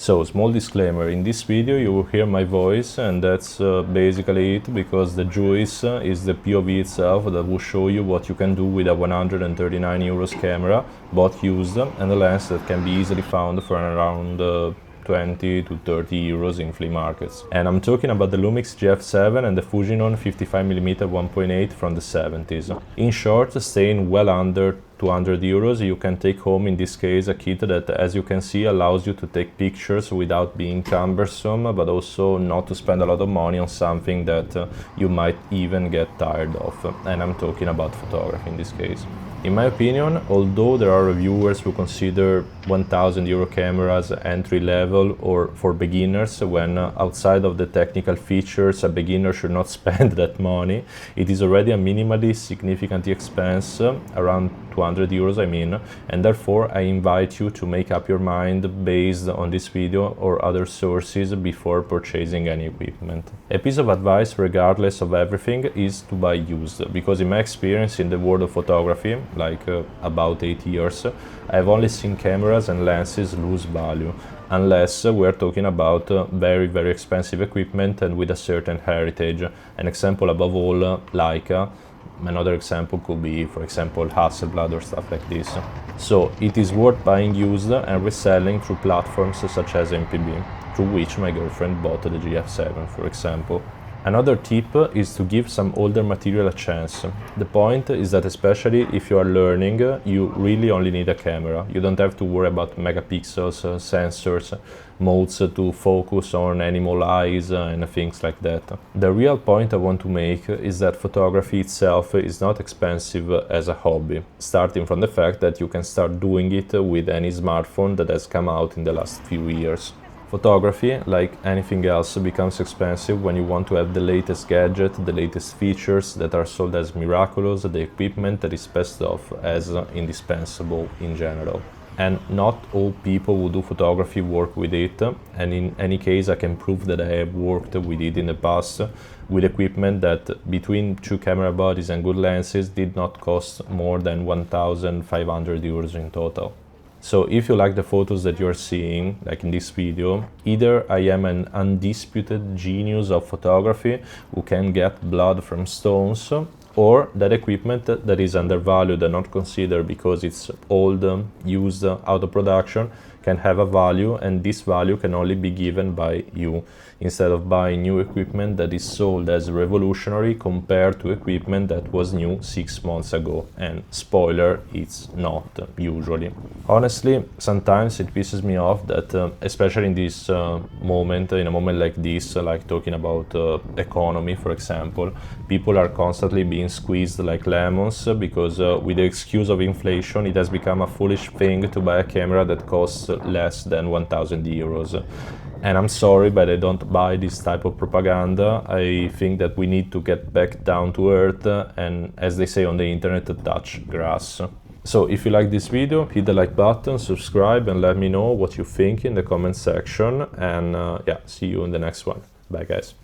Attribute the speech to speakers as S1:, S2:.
S1: So, small disclaimer, in this video you will hear my voice, and that's basically it, because the juice is the POV itself that will show you what you can do with a 139 euros camera, both used, and a lens that can be easily found for around 20 to 30 euros in flea markets. And I'm talking about the Lumix GF7 and the Fujinon 55mm 1.8 from the 70s. In short, staying well under 200 euros, you can take home, in this case, a kit that, as you can see, allows you to take pictures without being cumbersome, but also not to spend a lot of money on something that you might even get tired of. And I'm talking about photography in this case. In my opinion, although there are reviewers who consider 1000 euro cameras entry level or for beginners, when outside of the technical features a beginner should not spend that money, it is already a minimally significant expense, around 200 euros I mean, and therefore I invite you to make up your mind based on this video or other sources before purchasing any equipment. A piece of advice, regardless of everything, is to buy used, because in my experience in the world of photography, like about 8 years, I've only seen cameras and lenses lose value, unless we're talking about very expensive equipment and with a certain heritage. An example above all, Leica. Another example could be, for example, Hasselblad or stuff like this. So it is worth buying used and reselling through platforms such as MPB, through which my girlfriend bought the GF7, for example. Another tip is to give some older material a chance. The point is that, especially if you are learning, you really only need a camera. You don't have to worry about megapixels, sensors, modes to focus on animal eyes and things like that. The real point I want to make is that photography itself is not expensive as a hobby, starting from the fact that you can start doing it with any smartphone that has come out in the last few years. Photography, like anything else, becomes expensive when you want to have the latest gadget, the latest features that are sold as miraculous, the equipment that is passed off as indispensable in general. And not all people who do photography work with it, and in any case I can prove that I have worked with it in the past, with equipment that, between two camera bodies and good lenses, did not cost more than 1,500 euros in total. So if you like the photos that you're seeing, like in this video, either I am an undisputed genius of photography who can get blood from stones, or that equipment that is undervalued and not considered because it's old, used, out of production, can have a value, and this value can only be given by you, instead of buying new equipment that is sold as revolutionary compared to equipment that was new 6 months ago. And spoiler, it's not, usually. Honestly, sometimes it pisses me off that, especially in this moment, in a moment like this, like talking about economy, for example, people are constantly being squeezed like lemons, because with the excuse of inflation, it has become a foolish thing to buy a camera that costs less than 1000 euros. And I'm sorry, but I don't buy this type of propaganda. I think that we need to get back down to earth and, as they say on the internet, touch grass. So if you like this video, hit the like button, subscribe, and let me know what you think in the comment section. And yeah, see you in the next one. Bye guys.